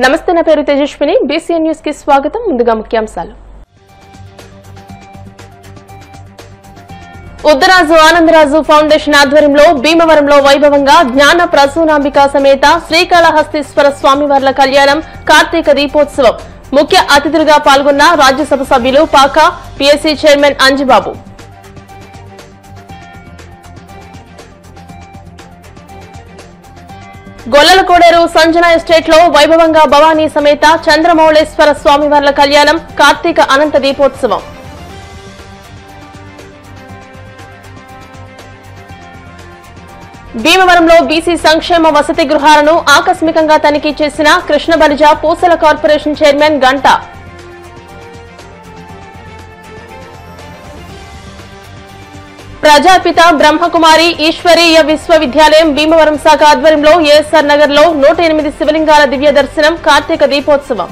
నమస్తే, నా పేరు తేజస్విని. బీసీఎన్ న్యూస్ కి స్వాగతం. ముందుగా ముఖ్యాంశాలు. ఉత్తరాజు ఆనందరాజు ఫౌండేషన్ ఆధ్వర్యంలో భీమవరంలో వైభవంగా జ్ఞాన ప్రసూనాంబిక సమేత శ్రీకాళహస్తీశ్వర స్వామివార్ల కళ్యాణం, కార్తీక దీపోత్సవం. ముఖ్య అతిథులుగా పాల్గొన్న రాజ్యసభ సభ్యులు Paka, PSC chairman Anjibabu. Gollala Koderu Sanjana estate లో వైభవంగా భవానీ సమేత చంద్రమౌళేశ్వర స్వామివార్ల కళ్యాణం, కార్తీక అనంత దీపోత్సవం. భీమవరంలో బీసీ సంక్షేమ వసతి గృహాలను ఆకస్మికంగా తనిఖీ చేసిన కృష్ణబలిజ పూసల కార్పొరేషన్ చైర్మన్ గంట. ప్రజాపిత బ్రహ్మకుమారి ఈశ్వరీయ విశ్వవిద్యాలయం భీమవరం శాఖ ఆధ్వర్యంలో ఏఎస్ఆర్ నగర్ లో 108 శివలింగాల దివ్య దర్శనం, కార్తీక దీపోత్సవం.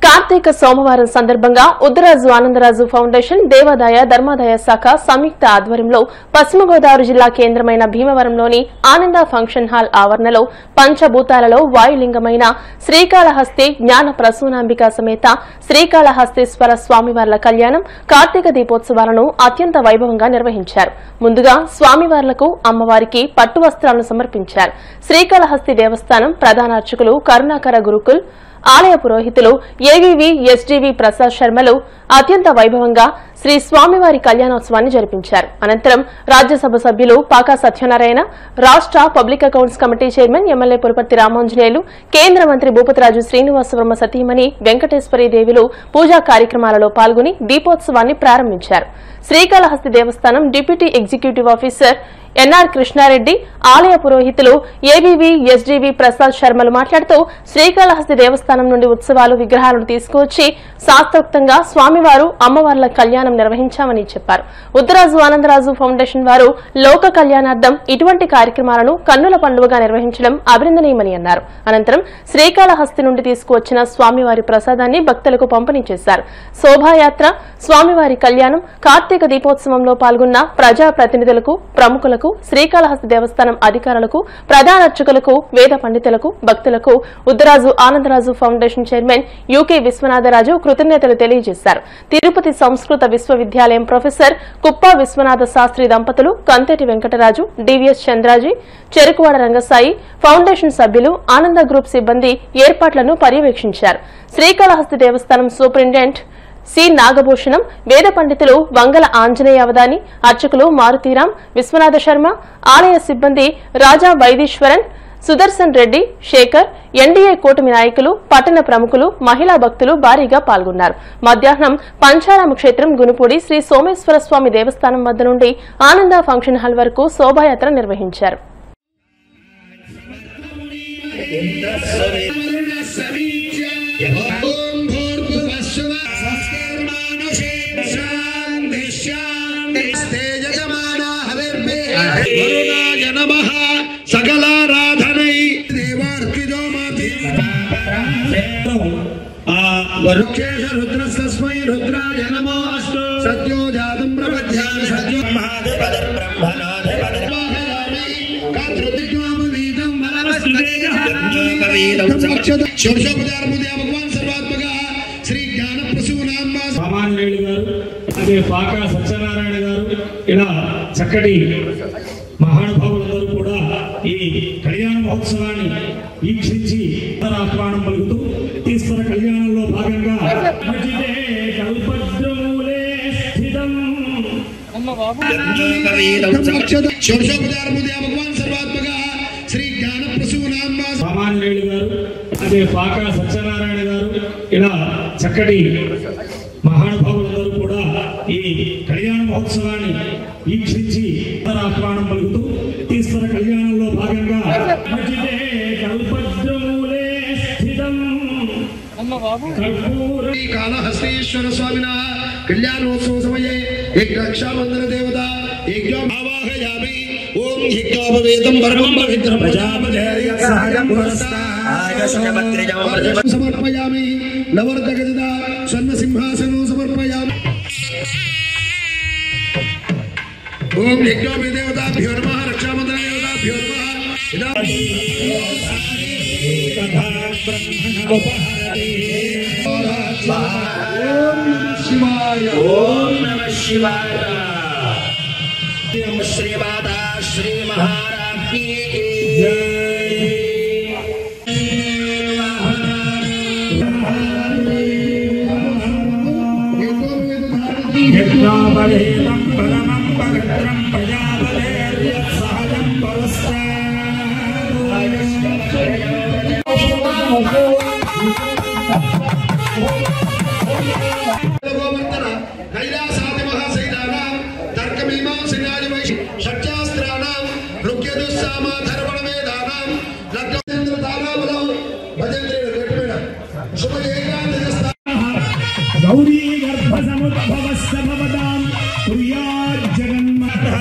కార్తీక సోమవారం సందర్భంగా ఉత్తరాజు ఆనందరాజు ఫౌండేషన్, దేవాదాయ ధర్మాదాయ శాఖ సంయుక్త ఆధ్వర్యంలో పశ్చిమ గోదావరి జిల్లా కేంద్రమైన భీమవరంలోని ఆనంద ఫంక్షన్ హాల్ ఆవరణలో పంచభూతాలలో వాయులింగమైన శ్రీకాళహస్తి జ్ఞాన ప్రసూనాంబిక సమేత శ్రీకాళహస్తీశ్వర స్వామివార్ల కళ్యాణం, కార్తీక దీపోత్సవాలను అత్యంత వైభవంగా నిర్వహించారు. ముందుగా స్వామివార్లకు, అమ్మవారికి పట్టు వస్త్రాలను సమర్పించారు. శ్రీకాళహస్తి దేవస్థానం ప్రధాన అర్చకులు కరుణాకర గురుకుల్, ఆలయ పురోహితులు ఏవీవీ ఎస్డీవీ ప్రసాద్ శర్మలు అత్యంత వైభవంగా శ్రీ స్వామివారి కళ్యాణోత్సవాన్ని జరిపించారు. అనంతరం రాజ్యసభ సభ్యులు పాకా సత్యనారాయణ, రాష్ట public accounts committee chairman MLA Puraparthi Ramanjaneyulu, కేంద్ర మంత్రి భూపతిరాజు శ్రీనివాసవర్మ సతీమణి వెంకటేశ్వరి దేవులు పూజా కార్యక్రమాలలో పాల్గొని దీపోత్సవాన్ని ప్రారంభించారు. శ్రీకాళహస్తి దేవస్థానం deputy executive officer NR Krishna Reddy, ఆలయ పురోహితులు ఏవీవీ ఎస్డీవీ ప్రసాద్ శర్మలు మాట్లాడుతూ శ్రీకాళహస్తి దేవస్థానం నుండి ఉత్సవాలు, విగ్రహాలను తీసుకువచ్చి శాస్త్రోక్తంగా స్వామివారు, అమ్మవార్ల కళ్యాణం నిర్వహించామని చెప్పారు. ఉత్తరాజు ఆనందరాజు ఫౌండేషన్ వారు లోక కళ్యాణార్థం ఇటువంటి కార్యక్రమాలను కన్నుల పండుగగా నిర్వహించడం అభినందనీయమని అన్నారు. అనంతరం శ్రీకాళహస్తి నుండి తీసుకువచ్చిన స్వామివారి ప్రసాదాన్ని భక్తులకు పంపిణీ చేశారు. శోభాయాత్ర, స్వామివారి కళ్యాణం, కార్తీక దీపోత్సవంలో పాల్గొన్న ప్రజా ప్రతినిధులకు, ప్రముఖులకు, శ్రీకాళహస్తి దేవస్థానం అధికారులకు, ప్రధాన అర్చకులకు, వేద పండితులకు, భక్తులకు Uttaraju Anandaraju foundation chairman UK Viswanatharaju కృతజ్ఞతలు తెలియజేశారు. తిరుపతి సంస్కృత విశ్వవిద్యాలయం ప్రొఫెసర్ కుప్ప విశ్వనాథ శాస్త్రి దంపతులు, కంతేటి వెంకటరాజు, డివిఎస్ చంద్రాజీ, చెరుకువాడ రంగసాయి ఫౌండేషన్ సభ్యులు, ఆనంద గ్రూప్ సిబ్బంది ఏర్పాట్లను పర్యవేక్షించారు. శ్రీకాళహస్తి దేవస్థానం సూపరింటెండెంట్ సి నాగభూషణం, వేద పండితులు వంగల ఆంజనేయ అవధాని, అర్చకులు మారుతీరాం, విశ్వనాథ శర్మ, ఆలయ సిబ్బంది రాజా వైదీశ్వరన్, సుదర్శన్ రెడ్డి, శేఖర్, ఎన్డీఏ కూటమి నాయకులు, పట్టణ ప్రముఖులు, మహిళా భక్తులు భారీగా పాల్గొన్నారు. మధ్యాహ్నం పంచారామ క్షేత్రం గునుపూడి శ్రీ సోమేశ్వర స్వామి దేవస్థానం వద్ద నుండి ఆనంద ఫంక్షన్ హాల్ వరకు శోభాయాత్ర నిర్వహించారు. సకలారాధనై దేవార్పిదోమతి వరుక్షేష రుద్రస్తస్మై రుద్రాయ నమో అస్తు సత్యో జాతం ప్రపద్యామి సత్యో మహాదేవదర్ బ్రహ్మణాదేవదర్ వాహయామి కాత్రుదిగ్వామవీదం వలవస్తుదేజహానీకవీదం సమక్షత షోడశోపచారముదే భగవాన్ సర్వాత్మక శ్రీ జ్ఞాన ప్రసూనాంబ రామాంజనేయులు గారు, అదే పాకా సత్యనారాయణ గారు, ఇలా చక్కటి మహానుభావులందరూ కూడా ఈ కళ్యాణ మహోత్సవాన్ని వీక్షించి ఆహ్వానం పలుకుతూ ఈశ్వర కళ్యాణంలో భాగంగా రామాంజనేయులు గారు, అదే పాకా సత్యనారాయణ గారు, ఇలా చక్కటి మహానుభావులందరూ కూడా ఈ కళ్యాణ మహోత్సవాన్ని వీక్షించి ఆహ్వానం పలుకుతూ ఈశ్వర కళ్యాణంలో భాగంగా కాళహస్తీశ్వర స్వామిన కళ్యాణోత్సవ సమయే రక్షాబంధన దేవత ఆవాహయామి. ఓం యజ్ఞోపవేతం పరమం పవిత్రం సమర్పయామి. నవర్ధగజ స్వర్ణ సింహాసనం సమర్పయామి. ఓం యజ్ఞోపి దేవతాభ్యో నమః, రక్షాబంధన దేవతాభ్యో నమః. शिवाय ओम नमः शिवाय। श्री माता श्री महारानी की जय। यज्ञोपवीतं परमं पवित्रं प्रजापतेर्यत्सहजं गोवर्धन कैलासादि महाशैलानां तर्कमीमांसनादि षट्शास्त्राणां ऋग्यजुस्सामधर्वणवेदानां लग्नेन्द्रदानाबलौ भजन्ते शुभ एकादशस्था गौरी गर्भसमुद्भवस्य भवतां कुर्याज्जगन्माता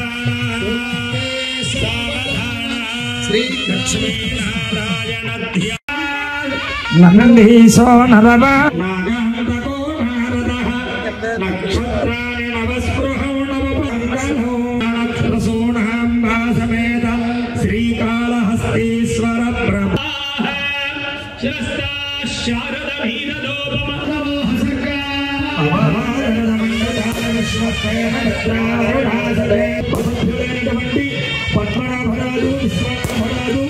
श्री लक्ष्मीनारायण नन्दीशो नरव नागान्तको नारदः नक्षत्राणि नवस्पृहौ नवपङ्गलौ नक्षत्रसूनाम्बा समेत श्रीकालहस्तीश्वर प्रभाः शिरस्ता పద్మనాభరాజు విశ్వనాభరాజు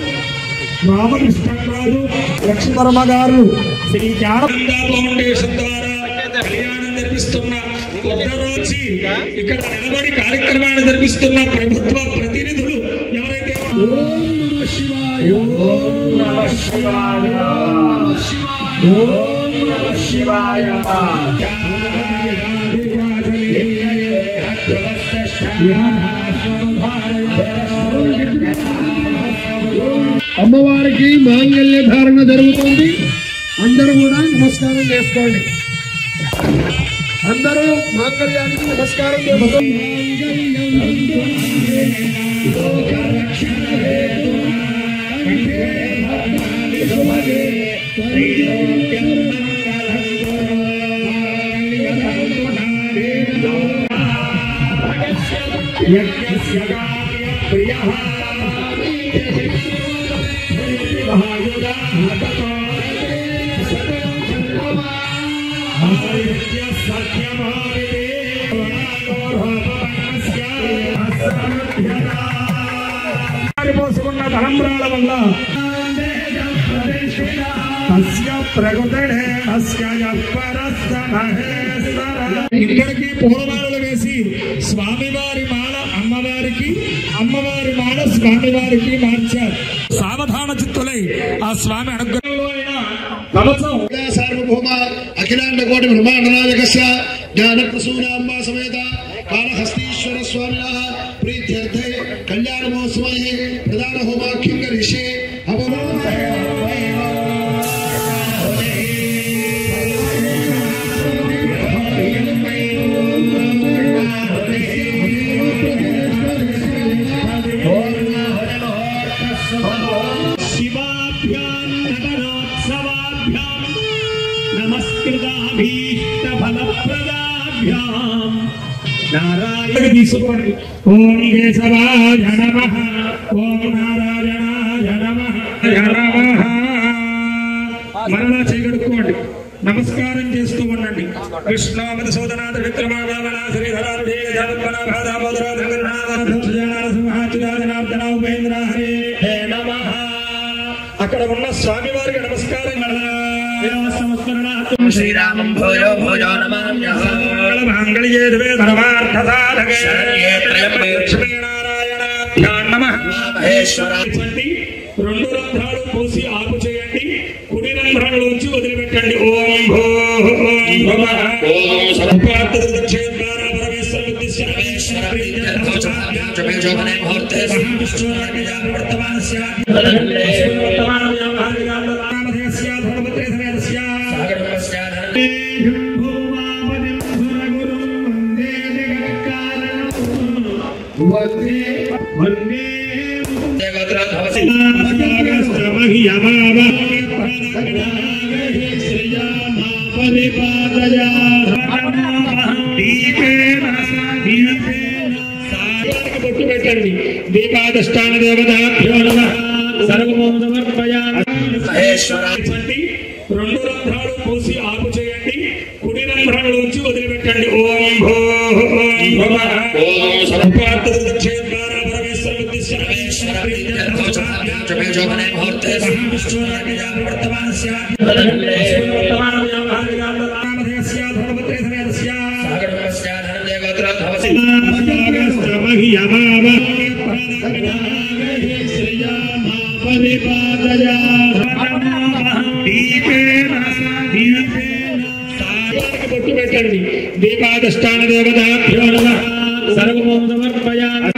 రామకృష్ణరాజు లక్ష్మీధర్మ గారు శ్రీ జ్ఞానంద ఫౌండేషన్ ద్వారా కళ్యాణం జరిపిస్తున్న వచ్చి ఇక్కడ నిలబడి కార్యక్రమాన్ని జరిపిస్తున్న ప్రభుత్వ ప్రతినిధులు ఎవరైతే ఓం నమః శివాయ ఓం నమః శివాయ ఓం నమః శివాయ అమ్మవారికి మాంగళ్య ధారణ జరుగుతుంది. అందరూ కూడా నమస్కారం చేసుకోండి. అందరూ మాంగళ్యానికి నమస్కారం చేసుకోండి. పోసుకున్న తలంబ్రాల వల్ల ఇద్దరికి పూలమాలలు వేసి స్వామివారి మాల అమ్మవారికి, అమ్మవారి మాల స్వామివారికి మార్చారు. సావధాన చిత్తులై ఆ స్వామి అనుగ్రహంలో కవచం సార్వభౌమ అఖిలాండ కోటి బ్రహ్మాండనాయకస్య జ్ఞానప్రసూనాంబా సమేత కాళహస్తీశ్వర స్వామినః ప్రీత్యర్థే కళ్యాణ మహోత్సవే ప్రధాన హోమాఖ్యం కరిష్యే తీసుకోండి. ఓం కేశవాయ నమః, ఓం నారాయణాయ నమః నమః. మరలా చేయగడుకోండి, నమస్కారం చేస్తూ ఉండండి. కృష్ణామతి సోదనాథ విక్రమాభావన శ్రీధరారుడే ఉపేంద్ర హరే నమః. అక్కడ ఉన్న స్వామివారికి నమస్కారం. శ్రీరామం భోజో భోజో మంగళమాంగళ్యే దివే ధర్మార్థసాధకే లక్ష్మీనారాయణాభ్యాం నమః. రెండు రంధ్రాలు పోసి ఆపు చేయండి, కుడి రంధ్రాలలోంచి వదిలిపెట్టండి. ఓం భో బొట్టు పెట్టండి. దీపాదష్టాన దేవతాభ్యో నమః. సర్వమోం సమర్పయామి. రెండు రంధ్రాలు పూసి ఆపు చేయండి. కుడి రంధ్రంలోంచి వదిలిపెట్టండి. ఓం భో ఓం భవ ఓం సర్వార్థ పెట్టండి. దీపాదష్టాన దేవతాభ్యో నమః. సర్వం సమర్పయామి.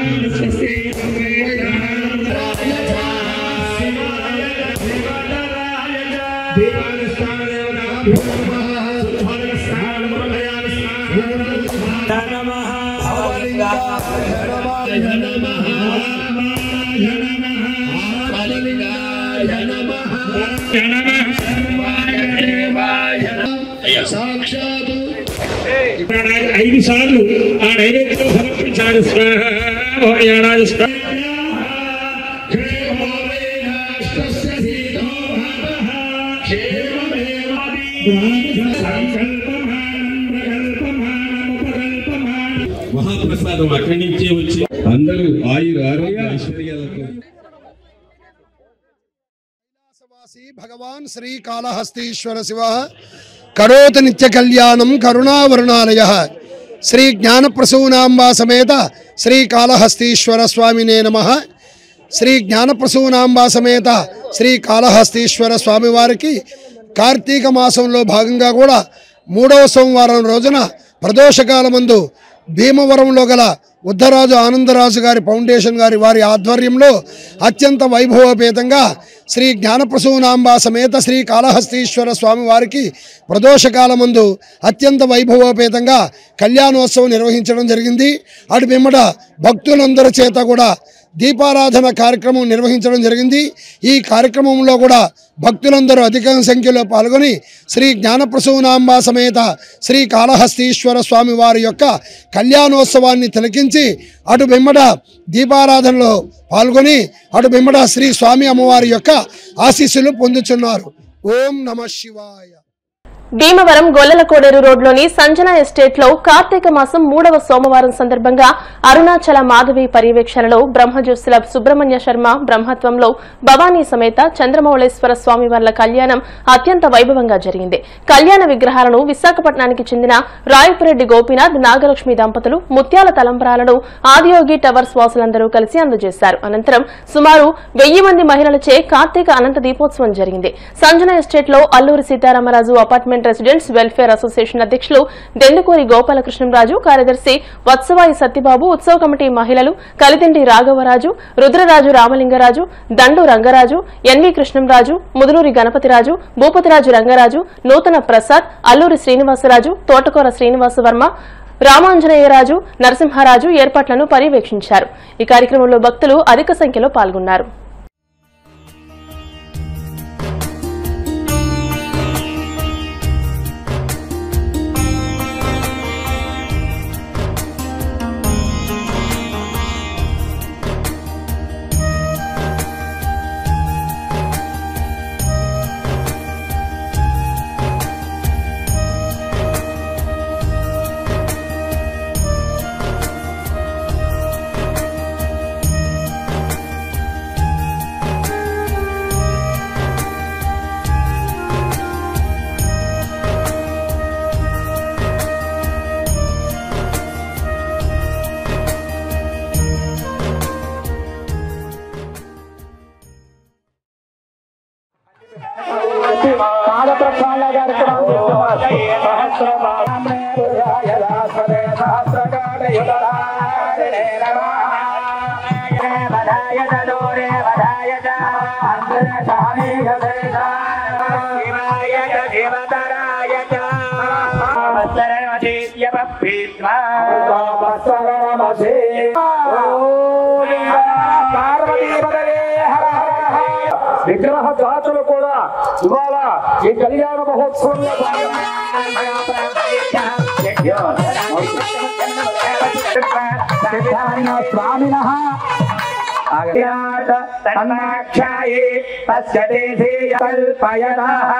సాక్షాత్ 5 సార్లు ఆ నైవేద్యం సమర్పించారు. మహాప్రసాదం అక్కడి నుంచే వచ్చి అందరూ ఆయుర ఆరోగ్య ఐశ్వర్యాలతో భగవాన్ శ్రీకాళహస్తీశ్వర శివ కరోతి నిత్య కళ్యాణం కరుణావరుణాలయ శ్రీ జ్ఞానప్రసూనాంబా సమేత శ్రీకాళహస్తీశ్వర స్వామినే నమః. శ్రీ జ్ఞానప్రసూనాంబా సమేత శ్రీకాళహస్తీశ్వర స్వామి వారికి కార్తీక మాసంలో భాగంగా కూడా 3వ సోమవారం రోజున ప్రదోషకాలమందు భీమవరంలో గల ఉద్ధరాజు ఆనందరాజు గారి ఫౌండేషన్ వారి ఆధ్వర్యంలో అత్యంత వైభవోపేతంగా శ్రీ జ్ఞానప్రసూనాంబా సమేత శ్రీ కాళహస్తీశ్వర స్వామి వారికి ప్రదోషకాలమందు అత్యంత వైభవోపేతంగా కళ్యాణోత్సవం నిర్వహించడం జరిగింది. అటు పిమ్మట భక్తులందరి చేత కూడా దీపారాధన కార్యక్రమం నిర్వహించడం జరిగింది. ఈ కార్యక్రమంలో కూడా భక్తులందరూ అధిక సంఖ్యలో పాల్గొని శ్రీ జ్ఞానప్రసూనాంబా సమేత శ్రీ కాళహస్తీశ్వర స్వామి వారి యొక్క కళ్యాణోత్సవాన్ని తిలకించి అటు వెంబడ దీపారాధనలో పాల్గొని అటు వెంబడ శ్రీ స్వామి అమ్మవారి యొక్క ఆశీస్సులు పొందుతున్నారు. ఓం నమః శివాయ. భీమవరం గొల్లల కోడేరు రోడ్లోని సంజన ఎస్టేట్ లో కార్తీక మాసం 3వ సోమవారం సందర్భంగా అరుణాచల మాధవి పర్యవేక్షణలో బ్రహ్మజ్యోత్సుల సుబ్రహ్మణ్య శర్మ బ్రహ్మత్వంలో భవానీ సమేత చంద్రమౌళేశ్వర స్వామి వార్ల కళ్యాణం అత్యంత వైభవంగా జరిగింది. కళ్యాణ విగ్రహాలను విశాఖపట్నానికి చెందిన రాయపురెడ్డి గోపీనాథ్ నాగలక్ష్మి దంపతులు ముత్యాల తలంబ్రాలను ఆదియోగి టవర్స్ వాసులందరూ కలిసి అందజేశారు. అనంతరం సుమారు 1000 మంది మహిళలచే కార్తీక అనంత దీపోత్సవం జరిగింది. సంజన ఎస్టేట్ లో Alluri Sitaramaraju apartment residents welfare association అధ్యక్షులు దెందుకూరి గోపాలకృష్ణరాజు, కార్యదర్శి వత్సవాయి సత్యబాబు, ఉత్సవ కమిటీ మహిళలు కలితిండి రాఘవరాజు, రుద్రరాజు రామలింగరాజు, దండు రంగరాజు, ఎన్వి కృష్ణంరాజు, ముదునూరి గణపతిరాజు, భూపతిరాజు రంగరాజు, నూతన ప్రసాద్, అల్లూరి శ్రీనివాసరాజు, తోటకూర శ్రీనివాసవర్మ, రామాంజనేయరాజు, నరసింహరాజు ఏర్పాట్లను పర్యవేక్షించారు. ఈ కార్యక్రమంలో భక్తులు అధిక సంఖ్యలో పాల్గొన్నారు. విగ్రహ జాతులు కూడా ఇవాళ ఈ కళ్యాణ మహోత్సవంలో స్వామినః తన్నాక్షాయే పశ్యతే కల్పయతః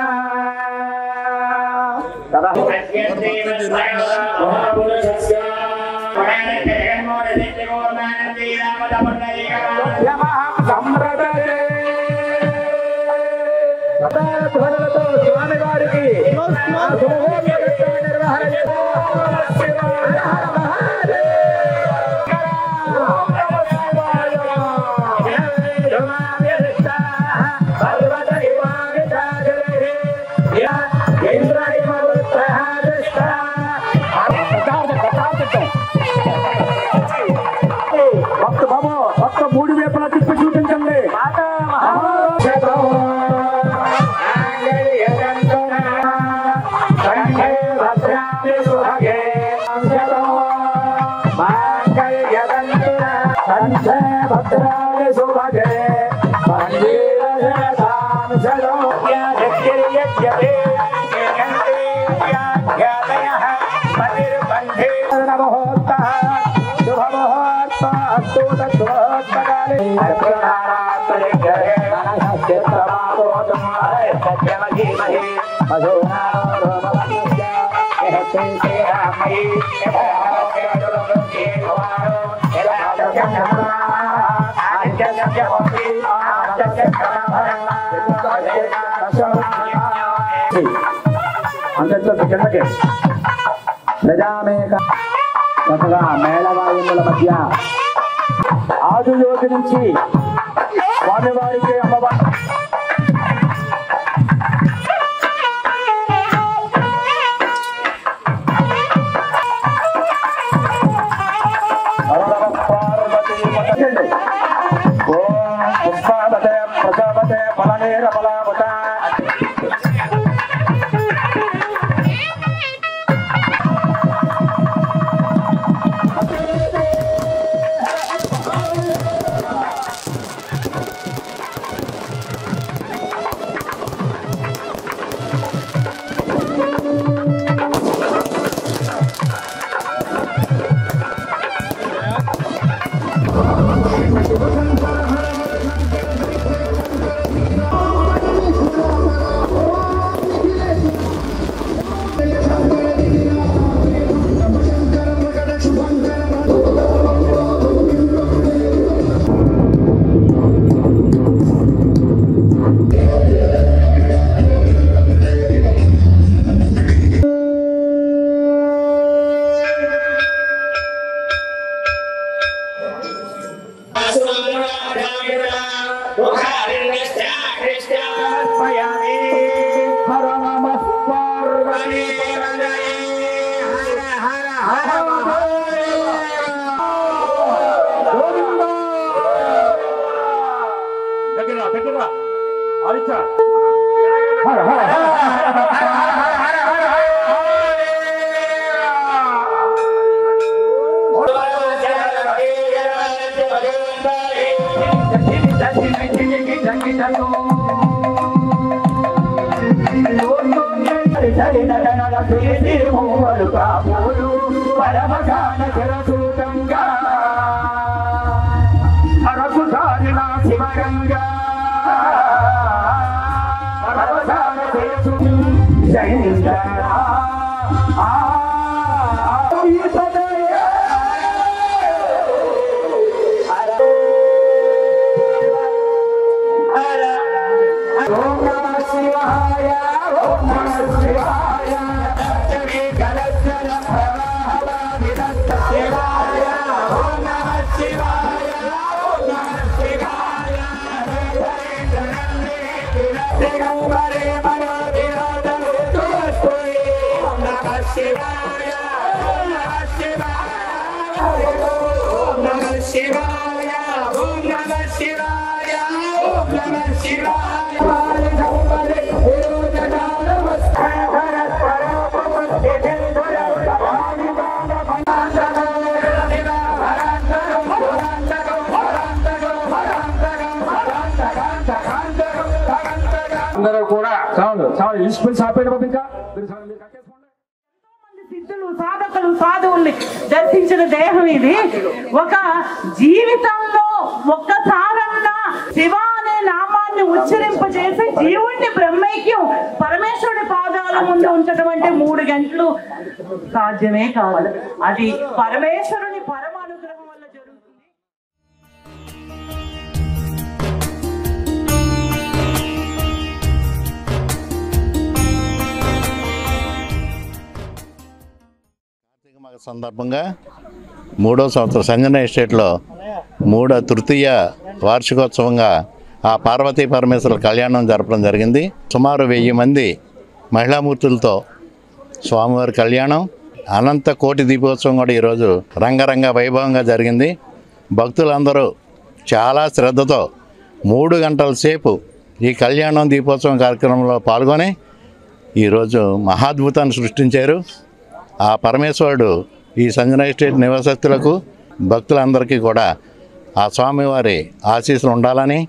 స్వామి వారికి భక్త మూడు వైపులా తిప్పి చూపించండి. అందరితో కిందకి ప్రజామేక చక్కగా మేళవాయుముల మధ్య ఆదియోగి నుంచి స్వామివారికి అమ్మవారి ప్రజాపతే ఫలనేర ఫలావత అందరూ కూడా చాలా ఇన్స్పిరేషన్ ఆపేయండి బాబు. ఇంకా సిద్ధులు సాధకులు సాధువుల్ని దర్శించిన దేహం ఇది. ఒక జీవితంలో ఒక్కసారన్నా శివ అనే నామాన్ని ఉచ్చరింపజేసి జీవుణ్ణి బ్రహ్మైక్యం పరమేశ్వరుడి పాదాలు కళ్ళ ముందు ఉంచడం అంటే 3 గంటలు సాధ్యమే కాదు. అది పరమేశ్వరుని పరమ అనుగ్రహం వల్ల జరుగుతుంది. సందర్భంగా 3వ సంవత్సరం సంజన ఎస్టేట్లో 3వ తృతీయ వార్షికోత్సవంగా ఆ పార్వతీ పరమేశ్వరుల కళ్యాణం జరపడం జరిగింది. సుమారు 1000 మంది మహిళామూర్తులతో స్వామివారి కళ్యాణం, అనంత కోటి దీపోత్సవం కూడా ఈరోజు రంగరంగ వైభవంగా జరిగింది. భక్తులందరూ చాలా శ్రద్ధతో 3 గంటల సేపు ఈ కళ్యాణం దీపోత్సవం కార్యక్రమంలో పాల్గొని ఈరోజు మహాద్భుతాన్ని సృష్టించారు. ఆ పరమేశ్వరుడు ఈ సంజన ఎస్టేట్ నివాసస్తులకు భక్తులందరికీ కూడా ఆ స్వామివారి ఆశీస్సులు ఉండాలని,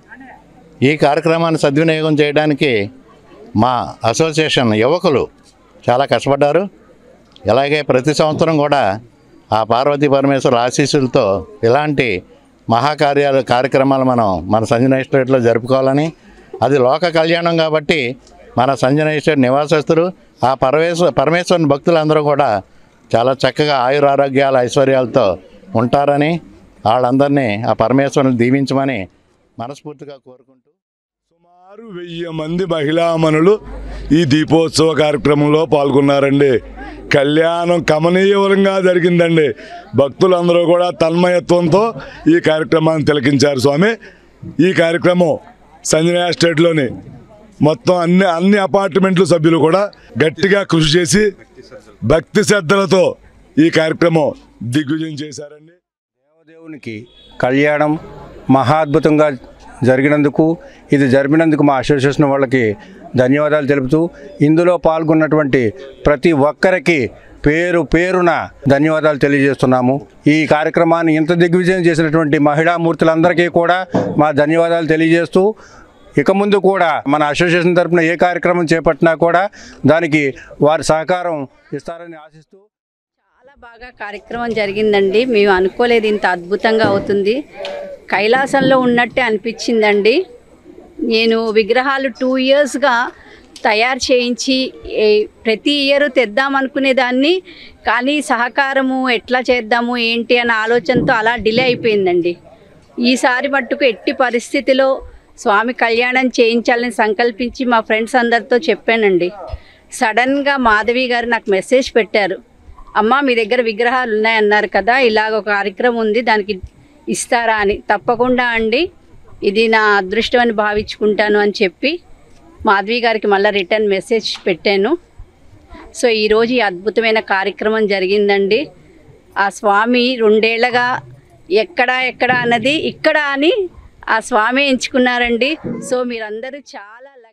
ఈ కార్యక్రమాన్ని సద్వినియోగం చేయడానికి మా అసోసియేషన్ యువకులు చాలా కష్టపడ్డారు. ఇలాగే ప్రతి సంవత్సరం కూడా ఆ పార్వతీ పరమేశ్వర ఆశీస్సులతో ఇలాంటి కార్యక్రమాలు మన సంజన ఎస్టేట్లో జరుపుకోవాలని, అది లోక కళ్యాణం కాబట్టి మన సంజన ఎస్టేట్ నివాసస్తులు ఆ పరమేశ్వరుని భక్తులందరూ కూడా చాలా చక్కగా ఆయురారోగ్యాల ఐశ్వర్యాలతో ఉంటారని, వాళ్ళందరినీ ఆ పరమేశ్వరుని దీవించమని మనస్ఫూర్తిగా కోరుకుంటూ సుమారు 1000 మంది మహిళామణులు ఈ దీపోత్సవ కార్యక్రమంలో పాల్గొన్నారండి. కళ్యాణం కమనీయవరంగా జరిగిందండి. భక్తులందరూ కూడా తన్మయత్వంతో ఈ కార్యక్రమాన్ని తిలకించారు. స్వామి, ఈ కార్యక్రమం సంజన ఎస్టేట్లోని మొత్తం అన్ని అపార్ట్మెంట్ల సభ్యులు కూడా గట్టిగా కృషి చేసి భక్తి శ్రద్ధలతో ఈ కార్యక్రమం దిగ్విజయం చేశారండి. దేవదేవునికి కళ్యాణం మహాద్భుతంగా జరిపినందుకు మా అసోసియేషన్ వాళ్ళకి ధన్యవాదాలు తెలుపుతూ, ఇందులో పాల్గొన్నటువంటి ప్రతి ఒక్కరికి పేరు పేరున ధన్యవాదాలు తెలియజేస్తున్నాము. ఈ కార్యక్రమాన్ని ఇంత దిగ్విజయం చేసినటువంటి మహిళామూర్తులందరికీ కూడా మా ధన్యవాదాలు తెలియజేస్తూ, ఇక ముందు కూడా మన అసోసియేషన్ తరఫున ఏ కార్యక్రమం చేపట్టినా కూడా దానికి వారి సహకారం ఇస్తారని ఆశిస్తూ. చాలా బాగా కార్యక్రమం జరిగిందండి. మేము అనుకోలేదు ఇంత అద్భుతంగా అవుతుంది. కైలాసంలో ఉన్నట్టే అనిపించిందండి. నేను విగ్రహాలు 2 ఇయర్స్గా తయారు చేయించి ప్రతి ఇయర్ తెద్దామనుకునేదాన్ని, కానీ సహకారము ఎట్లా చేద్దాము ఏంటి అన్న ఆలోచనతో అలా డిలే అయిపోయిందండి. ఈసారి మట్టుకు ఎట్టి పరిస్థితిలో స్వామి కళ్యాణం చేయించాలని సంకల్పించి మా ఫ్రెండ్స్ అందరితో చెప్పానండి. సడన్గా మాధవి గారు నాకు మెసేజ్ పెట్టారు, అమ్మ మీ దగ్గర విగ్రహాలు ఉన్నాయన్నారు కదా, ఇలాగ ఒక కార్యక్రమం ఉంది దానికి ఇస్తారా అని. తప్పకుండా అండి, ఇది నా అదృష్టం అని భావించుకుంటాను అని చెప్పి మాధవి గారికి మళ్ళీ రిటర్న్ మెసేజ్ పెట్టాను. సో ఈరోజు ఈ అద్భుతమైన కార్యక్రమం జరిగిందండి. ఆ స్వామి 2 ఏళ్లగా ఎక్కడ అన్నది ఇక్కడ అని ఆ స్వామి ఎంచుకున్నారండి. సో మీరందరూ చాలా లక్కీ.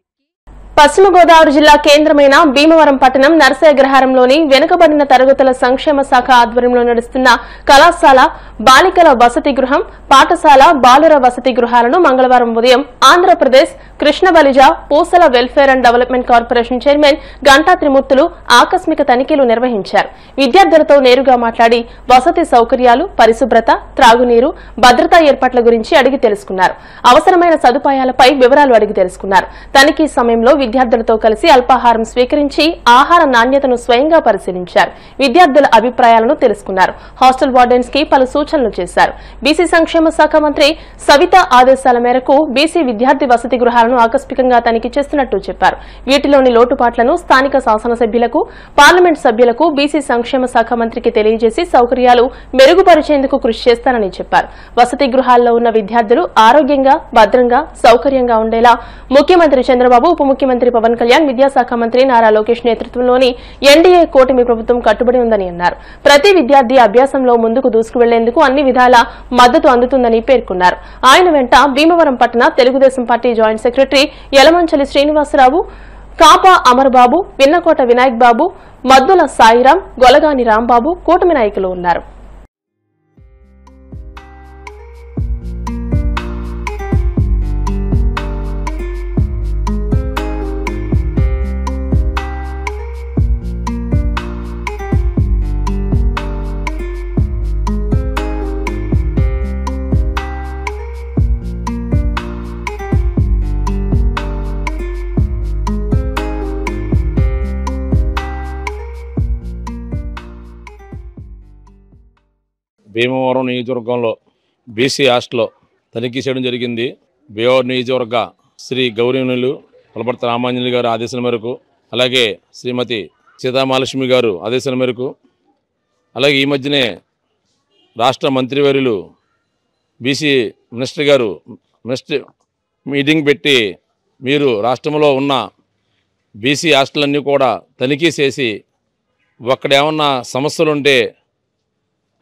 పశ్చిమ గోదావరి జిల్లా కేంద్రమైన భీమవరం పట్టణం నరసయ్యగ్రహారంలోని వెనుకబడిన తరగతుల సంక్షేమ శాఖ ఆధ్వర్యంలో నడుస్తున్న కళాశాల బాలికల వసతి గృహం, పాఠశాల బాలుర వసతి గృహాలను మంగళవారం ఉదయం Andhra Pradesh Krishna Balija Pusala welfare and development corporation chairman Ganta Trimurthulu ఆకస్మిక తనిఖీలు నిర్వహించారు. విద్యార్థులతో నేరుగా మాట్లాడి వసతి సౌకర్యాలు, పరిశుభ్రత, త్రాగునీరు, భద్రతా ఏర్పాట్ల గురించి అడిగి తెలుసుకున్నారు. అవసరమైన సదుపాయాలపై వివరాలు అడిగి తెలుసుకున్నారు. తనిఖీ సమయంలో విద్యార్థులతో కలిసి అల్పాహారం స్వీకరించి ఆహార నాణ్యతను స్వయంగా పరిశీలించారు. విద్యార్థుల అభిప్రాయాలను తెలుసుకున్నారు. హాస్టల్ వార్డెన్స్ కి పలు సూచనలు చేశారు. బీసీ సంక్షేమ శాఖ మంత్రి సవిత ఆదేశాల మేరకు బీసీ విద్యార్థి వసతి గృహాలను ఆకస్మికంగా తనిఖీ చేస్తున్నట్టు చెప్పారు. వీటిలోని లోటుపాట్లను స్థానిక శాసనసభ్యులకు, పార్లమెంట్ సభ్యులకు బీసీ సంక్షేమ శాఖ మంత్రికి తెలియజేసి సౌకర్యాలు మెరుగుపరిచేందుకు కృషి చేస్తానని చెప్పారు. వసతి గృహాల్లో ఉన్న విద్యార్థులు ఆరోగ్యంగా, భద్రంగా, సౌకర్యంగా ఉండేలా ముఖ్యమంత్రి చంద్రబాబు, ఉప ముఖ్యమంత్రి పవన్ కళ్యాణ్, విద్యాశాఖ మంత్రి నారా లోకేష్ నేతృత్వంలోని ఎన్డీఏ కూటమి ప్రభుత్వం కట్టుబడి ఉందని అన్నారు. ప్రతి విద్యార్థి అభ్యాసంలో ముందుకు దూసుకువెళ్లేందుకు అన్ని విధాల మద్దతు అందుతుందని పేర్కొన్నారు. ఆయన వెంట భీమవరం పట్టణ Telugu Desam party joint secretary Yalamanchili Srinivasarao, Kapa Amarbabu, Vinnakota Vinayak Babu, Maddula Sairam, Golagani Rambabu కూటమి నాయకులు ఉన్నారు. భీమవరం నియోజకవర్గంలో బీసీ హాస్టల్లో తనిఖీ చేయడం జరిగింది. భీమవరం నియోజకవర్గ శ్రీ గౌరవనీయులు పులపర్తి రామాంజనేయులు గారు ఆదేశాల మేరకు, అలాగే శ్రీమతి సీతామహాలక్ష్మి గారు ఆదేశాల మేరకు, అలాగే ఈ మధ్యనే రాష్ట్ర మంత్రివర్యులు బీసీ మినిస్టర్ గారు మీటింగ్ పెట్టి మీరు రాష్ట్రంలో ఉన్న బీసీ హాస్టల్లన్నీ కూడా తనిఖీ చేసి అక్కడ ఏమన్నా సమస్యలు ఉంటే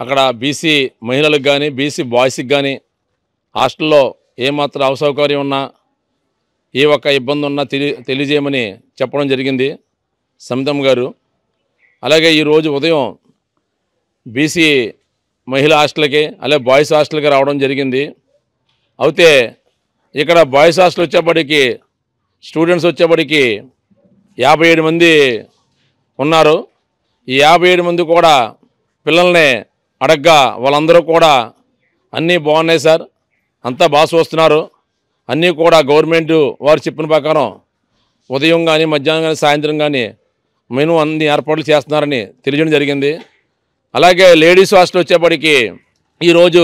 అక్కడ బీసీ మహిళలకు కానీ బీసీ బాయ్స్కి కానీ హాస్టల్లో ఏమాత్రం అసౌకర్యం ఉన్నా ఏ ఒక్క ఇబ్బంది ఉన్నా తెలియజేయమని చెప్పడం జరిగింది సమితమ్మ గారు. అలాగే ఈరోజు ఉదయం బీసీ మహిళా హాస్టల్కి అలాగే బాయ్స్ హాస్టల్కి రావడం జరిగింది. అయితే ఇక్కడ బాయ్స్ హాస్టల్ వచ్చేప్పటికి స్టూడెంట్స్ వచ్చేప్పటికి 57 మంది ఉన్నారు. ఈ 57 మంది కూడా పిల్లల్ని అడగ్గా వాళ్ళందరూ కూడా అన్నీ బాగున్నాయి సార్, అంతా బాగా చూస్తున్నారు, అన్నీ కూడా గవర్నమెంట్ వారు చెప్పిన ప్రకారం ఉదయం కానీ మధ్యాహ్నం కానీ సాయంత్రం కానీ మెను అన్ని ఏర్పాట్లు చేస్తున్నారని తెలియజేయడం జరిగింది. అలాగే లేడీస్ హాస్టల్ వచ్చేప్పటికి ఈరోజు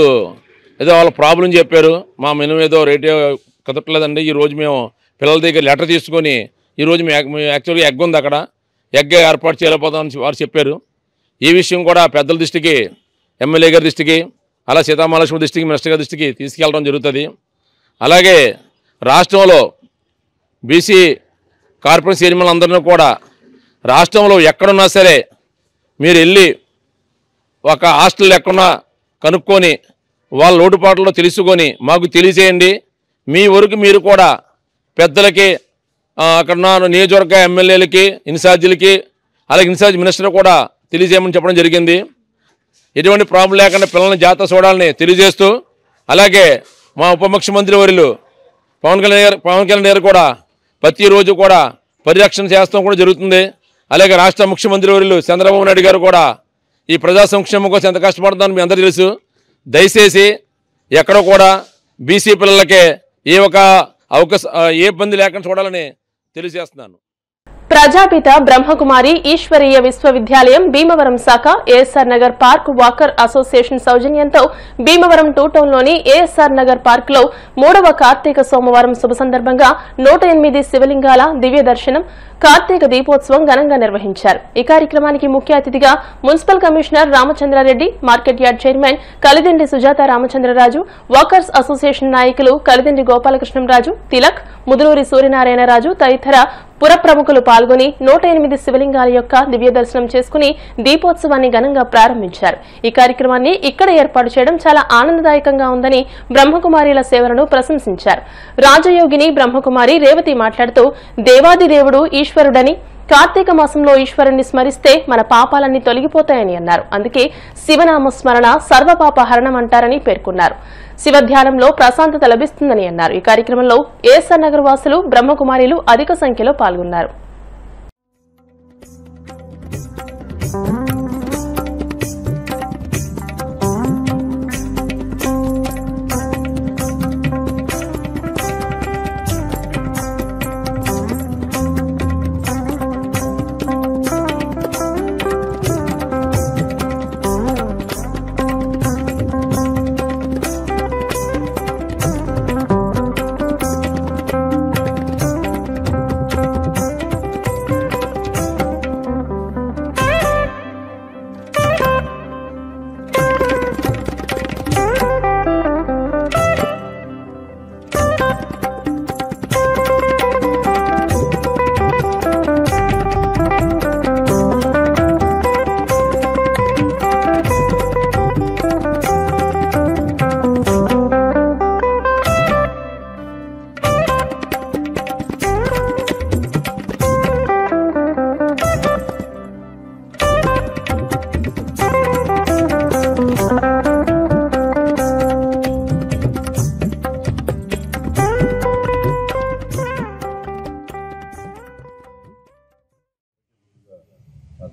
ఏదో వాళ్ళ ప్రాబ్లం చెప్పారు, మా మెను ఏదో రేటు కదట్లేదండి, ఈరోజు మేము పిల్లల దగ్గర లెటర్ తీసుకొని ఈరోజు మేము యాక్చువల్గా ఎగ్ ఉంది అక్కడ ఎగ్ ఏర్పాటు చేయలేకపోతామని వారు చెప్పారు. ఈ విషయం కూడా పెద్దల దృష్టికి, ఎమ్మెల్యే గారి దృష్టికి, అలా సీతామహాలక్ష్మి దృష్టికి, మినిస్టర్ గారి దృష్టికి తీసుకెళ్ళడం జరుగుతుంది. అలాగే రాష్ట్రంలో బీసీ కార్పొరేషన్ చైర్మన్ అందరినీ కూడా రాష్ట్రంలో ఎక్కడున్నా సరే మీరు వెళ్ళి ఒక హాస్టల్ ఎక్కడున్నా కనుక్కొని వాళ్ళ లోటుపాట్లలో తెలుసుకొని మాకు తెలియజేయండి. మీ వరకు మీరు కూడా పెద్దలకి అక్కడ నియోజకవర్గ ఎమ్మెల్యేలకి ఇన్ఛార్జీలకి అలాగే ఇన్ఛార్జ్ మినిస్టర్ కూడా తెలియజేయమని చెప్పడం జరిగింది. ఎటువంటి ప్రాబ్లం లేకుండా పిల్లల్ని జాగ్రత్త చూడాలని తెలియజేస్తూ, అలాగే మా ఉప ముఖ్యమంత్రి వర్యులు పవన్ కళ్యాణ్ గారు కూడా ప్రతిరోజు కూడా పరిరక్షణ చేస్తాం కూడా జరుగుతుంది. అలాగే రాష్ట్ర ముఖ్యమంత్రి వర్యులు చంద్రబాబు నాయుడు గారు కూడా ఈ ప్రజా సంక్షేమం కోసం ఎంత కష్టపడుతుందని మీ అందరూ తెలుసు. దయచేసి ఎక్కడ కూడా బీసీ పిల్లలకే ఏ ఇబ్బంది లేకుండా చూడాలని తెలియజేస్తున్నాను. ప్రజాపిత బ్రహ్మకుమారి ఈశ్వరీయ విశ్వవిద్యాలయం భీమవరం శాఖ ASR Nagar park walker association సౌజన్యంతో భీమవరం 2 టౌన్లోని ఏఎస్ఆర్ నగర్ పార్క్ లో 3వ కార్తీక సోమవారం శుభ సందర్భంగా 108 శివలింగాల దివ్య దర్శనం కార్తీక దీపోత్సవం ఘనంగా నిర్వహించారు. ఈ కార్యక్రమానికి ముఖ్య అతిథిగా municipal commissioner Ramachandra Reddy, market yard chairman Kalidindi Sujatha Ramachandra Raju, walkers association నాయకులు కలిదిండి గోపాలకృష్ణంరాజు, తిలక్, ముదులూరి సూర్యనారాయణరాజు తదితర పుర ప్రముఖులు పాల్గొని 108 శివలింగాల యొక్క దివ్య దర్శనం చేసుకుని దీపోత్సవాన్ని ఘనంగా ప్రారంభించారు. ఈ కార్యక్రమాన్ని ఇక్కడ ఏర్పాటు చేయడం చాలా ఆనందదాయకంగా ఉందని బ్రహ్మకుమారిల సేవలను ప్రశంసించారు. రాజయోగిని బ్రహ్మకుమారి రేవతి మాట్లాడుతూ దేవాది దేవుడు ఈశ్వరుడని, కార్తీక మాసంలో ఈశ్వరుణ్ణి స్మరిస్తే మన పాపాలన్నీ తొలగిపోతాయని అన్నారు. అందుకే శివనామ స్మరణ సర్వపాప హరణం అంటారని పేర్కొన్నారు. శివధ్యానంలో ప్రశాంతత లభిస్తుందని అన్నారు. ఈ కార్యక్రమంలో ఏఎస్ఆర్ నగర్ వాసులు, బ్రహ్మకుమారిలు అధిక సంఖ్యలో పాల్గొన్నారు.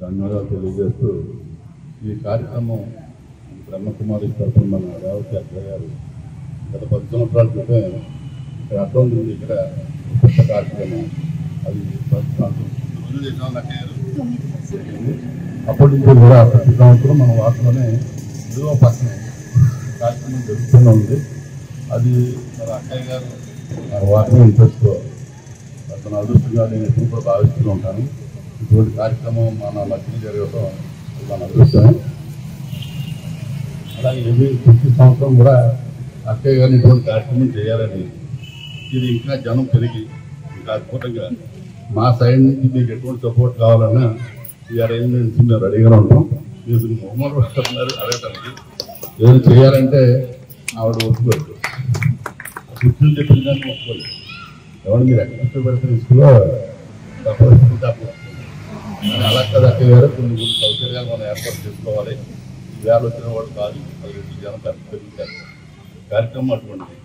ధన్యవాదాలు తెలియజేస్తూ ఈ కార్యక్రమం బ్రహ్మకుమారి తరఫున మన రేవతి అక్క గారు గత 10 సంవత్సరాల క్రితం ఇక్కడ అర్థం ఉంది. ఇక్కడ పెద్ద కార్యక్రమం అది అప్పటి నుంచి కూడా ప్రతి సంవత్సరం మన వాటిలోనే ఏదో పక్కన కార్యక్రమం జరుగుతూనే ఉంది. అది మన అక్కయ్య గారు వాటిని ఇంట్రెస్ట్ తన అదృష్టంగా నేను ఎప్పుడు కూడా భావిస్తూ ఉంటాను. ఇటువంటి కార్యక్రమం మన మధ్య జరగడం మన అదృష్టమే. అలాగే ప్రతి సంవత్సరం కూడా అక్కయ్య గారిని ఇటువంటి కార్యక్రమం చేయాలని, ఇది ఇంకా జనం పెరిగి ఇంకా అద్భుతంగా మా సైడ్ నుంచి మీకు ఎటువంటి సపోర్ట్ కావాలన్నా ఈ అరేంజ్మెంట్స్ మేము రెడీగా ఉంటాం. మీరు మొహమ్మద్ వస్తున్నారు అడగటానికి, ఏదైనా చేయాలంటే ఆవిడ ఒప్పుకోలేదు, కూర్చుని చెప్పిన దాన్ని ఒప్పుకోలేదు. ఎవరు మీరు ఎక్కడ పెడితే ఇసుకులో తప్ప అలా కదా అక్కయ్య గారు కొన్ని సౌకర్యాలు మనం ఏర్పాటు చేసుకోవాలి. వేళ వచ్చిన వాడు కాదు, అది జనం పెరుగుతారు. కార్యక్రమం అటువంటిది.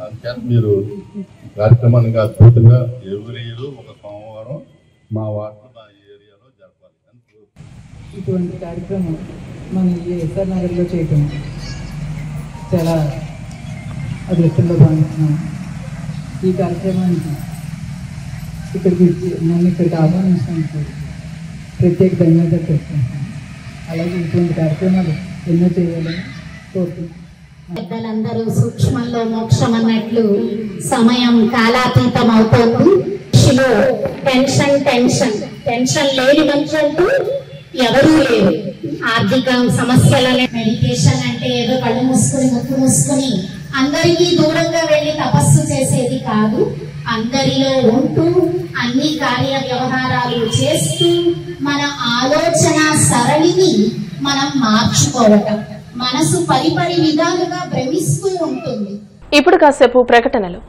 అందుచేత మీరు కార్యక్రమానికి అద్భుతంగా ఎవరి ఇయర్ ఒక సోమవారం మా వార్డు మా ఏరియాలో జరపాలి. ఇటువంటి కార్యక్రమం మన ఈ ఎస్ఆర్ నగర్లో చేయటం చాలా అదృష్టంగా భావిస్తున్నాం. ఈ కార్యక్రమానికి నన్ను ఇక్కడికి ఆహ్వానించినందుకు ప్రత్యేక ధన్యవాదాలు తెలుసుకుంటున్నాను. అలాగే ఇటువంటి కార్యక్రమాలు ఎన్నో చేయాలని కోరుతున్నాను. పెద్దలందరూ సూక్ష్మంలో మోక్షం అన్నట్లు సమయం కాలాతీతం అవుతోంది. టెన్షన్ టెన్షన్ టెన్షన్ లేని మనుషులంటూ ఎవరూ లేరు. ఆర్థిక సమస్యలనే మెడిటేషన్ అంటే ఏదో కళ్ళు మూసుకుని ముక్కు మూసుకుని అందరికీ దూరంగా వెళ్ళి తపస్సు చేసేది కాదు. అందరిలో ఉంటూ అన్ని కార్య వ్యవహారాలు చేస్తూ మన ఆలోచన సరళిని మనం మార్చుకోవటం. మనసు పరిపరి విధాలుగా భ్రమిస్తూ ఉంటుంది. ఇప్పుడు కాసేపు ప్రకటనలు.